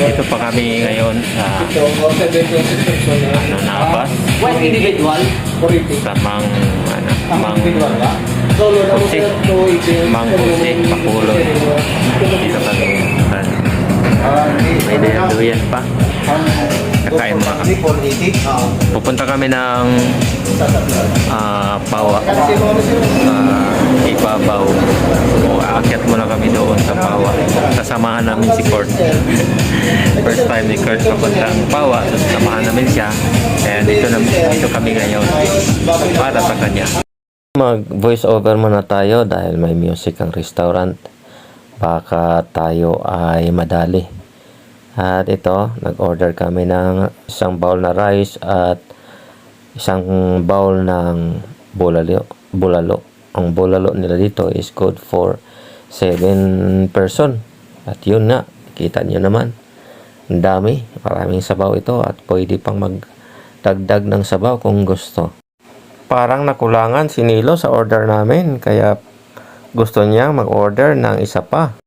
Dito pa kami ngayon sa Nabas. One individual? Sa Mang Jose, Bacolod. Dito kami. May duyan pa. Kakain pa kami. Pupunta kami ng Pawa. Ibabaw. O aakyat muna kami doon sa Pawa. Sasamahan namin si Kurt. First time ni Kurt papunta ang Pawa. Sasamahan namin siya. Kaya dito kami ngayon para sa kanya. Mag voice over muna tayo dahil may music ang restaurant. Baka tayo ay madali. At ito, nag-order kami ng isang bowl na rice at isang bowl ng bulalo. Ang bulalo nila dito is good for 7 person. At yun na, kita nyo naman. Ang dami, maraming sabaw ito at pwede pang magdagdag ng sabaw kung gusto. Parang nakulangan si Nilo sa order namin, kaya gusto niya mag-order ng isa pa.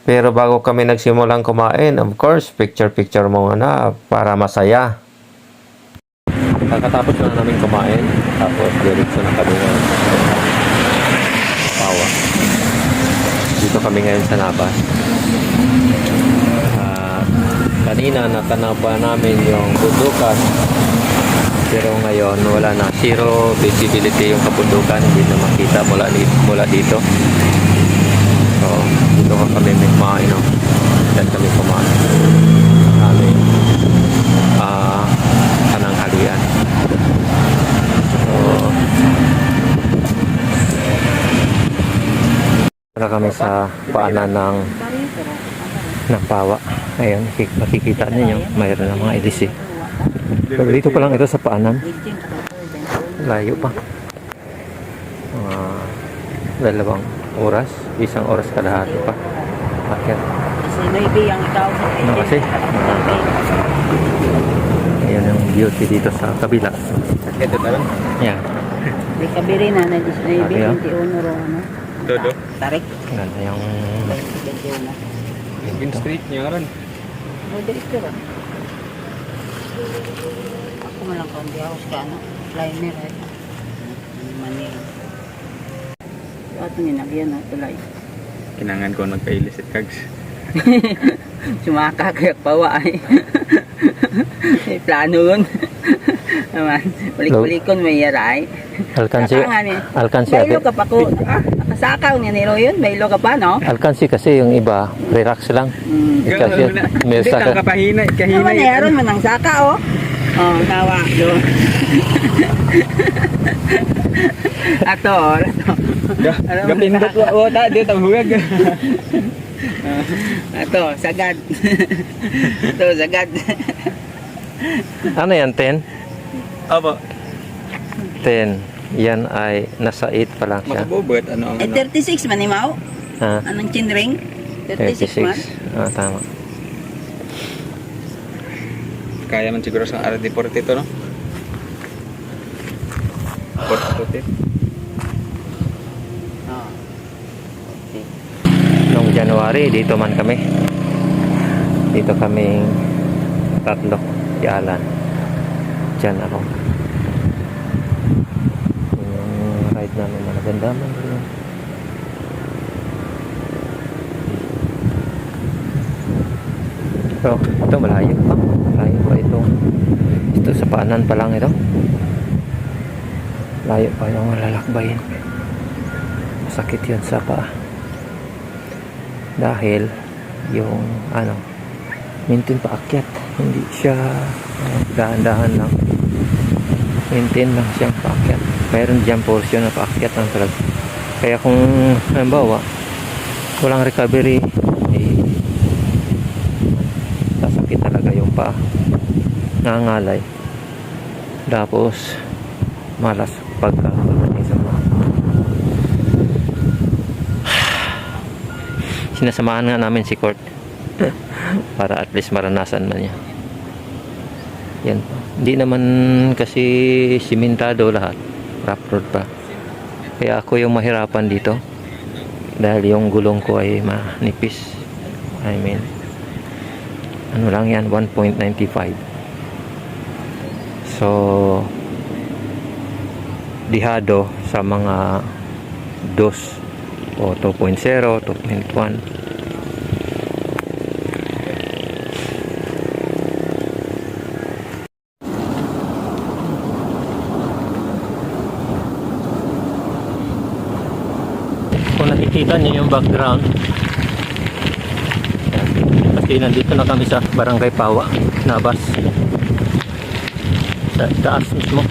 Pero bago kami nagsimulang kumain, of course, picture muna para masaya. Pagkatapos na namin kumain, tapos diretso na kami ng Pawa. Dito kami ngayon sa Nabas. Kanina natanaw pa namin yung bundukan. Pero ngayon wala na, zero visibility yung kabundukan, hindi na makita mula dito. So dito kami kumain, no? Dan kami kumain aming pananghalian. So wala kami sa paanan ng Pawa. Ayun, makikita ninyo mayroon ng mga edisi. Pero dito pa lang ito sa paanan. Layo pa. 2 oras. 1 oras kalahati pa. Akyat. Kasi ayan ang beauty dito sa kabila. Ito talang? Yeah. Di kabiri na Disney Okay, 21 ro ano. Dodo. Tarik. Ganda yung 21. Yung street niya ron. Model ito ra. Ako man lang kundi ako sa ano, liner ay. Manila. Ato ni nagyan na tulay. Kinangan ko nagpa-illicit kags. Sumaka kaya pawa ay. May plano yun. Naman, balik-balikon may yaray. alkansi Baylo ka pa ko. Nakasakaw niya nilo yun. Baylo ka pa, no? alkansi kasi yung iba relax lang. Kasi may Hindi saka ka kahinay. Naman meron man ang saka, oh. Oh, nawa. Doon. Ato, Gapindot wa ta di tabuhag. Ato, sagad. Ato, sagad. ano yan, 10? Aba, 10. Yan ay nasa 8 pa lang siya. makabobot ano ang Eh, 36 man, Imaw? Ha? Anong chinring? 36 man? 36. Tama. kaya man siguro sa RD40 to, no? 40. Oo. Noong January, dito man kami. Dito kami tatlo. Si Alan. Diyan ako. Yung ride namin maganda man. So, ito malayo pa. Malayo pa ito. Ito sa paanan pa lang ito. Layo pa yung lalakbayin. Masakit yun sa paa. Dahil yung maintain paakyat. Hindi siya dahan-dahan lang. Maintain lang siyang paakyat. Mayroon dyan portion na paakyat lang talaga. Kaya kung halimbawa walang recovery, sasakit talaga yung paa. Nangangalay. Tapos malas pagkakaroon sa paa. Sinasamahan nga namin si Kurt para at least maranasan man niya. Yan. Hindi naman kasi simentado lahat. Rough road pa. Kaya ako yung mahirapan dito. Dahil yung gulong ko ay manipis. I mean, ano lang yan, 1.95. So dihado sa mga 2 o 2.0, 2.1. Kung nakikita niyo yung background, yan. Kasi nandito na kami sa Barangay Pawa, Nabas, sa taas mismo.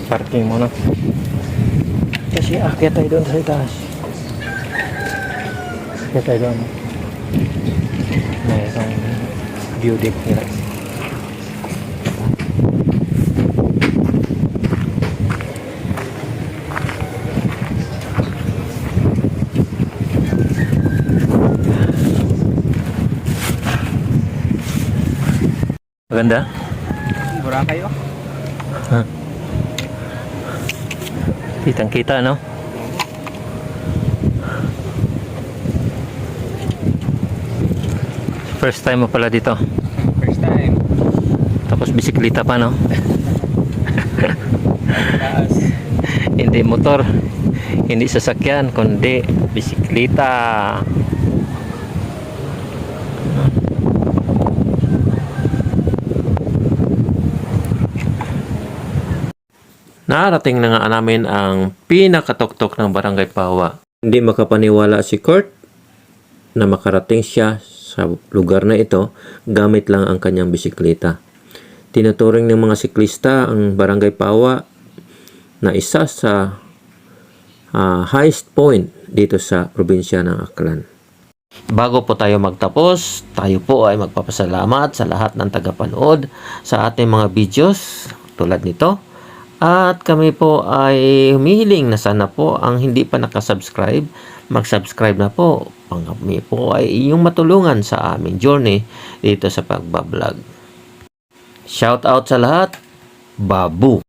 Parking muna. Kasi akyat tayo doon sa itaas. Akyat tayo doon. Mayroong view deck nila. Maganda? Mura kayo. Ha? Kitang kita, no? First time mo pala dito. First time. Tapos bisikleta pa, no? Taas. Hindi motor, hindi sasakyan, kundi bisikleta. Narating na nga namin ang pinakatuktok ng Barangay Pawa. Hindi makapaniwala si Kurt na makarating siya sa lugar na ito gamit lang ang kanyang bisikleta. Tinuturing ng mga siklista ang Barangay Pawa na isa sa highest point dito sa probinsya ng Aklan. Bago po tayo magtapos, tayo po ay magpapasalamat sa lahat ng tagapanood sa ating mga videos tulad nito. At kami po ay humihiling na sana po ang hindi pa nakasubscribe, mag-subscribe na po. Kami po ay iyong matulungan sa aming journey dito sa pagbablog. Shout out sa lahat, Babu!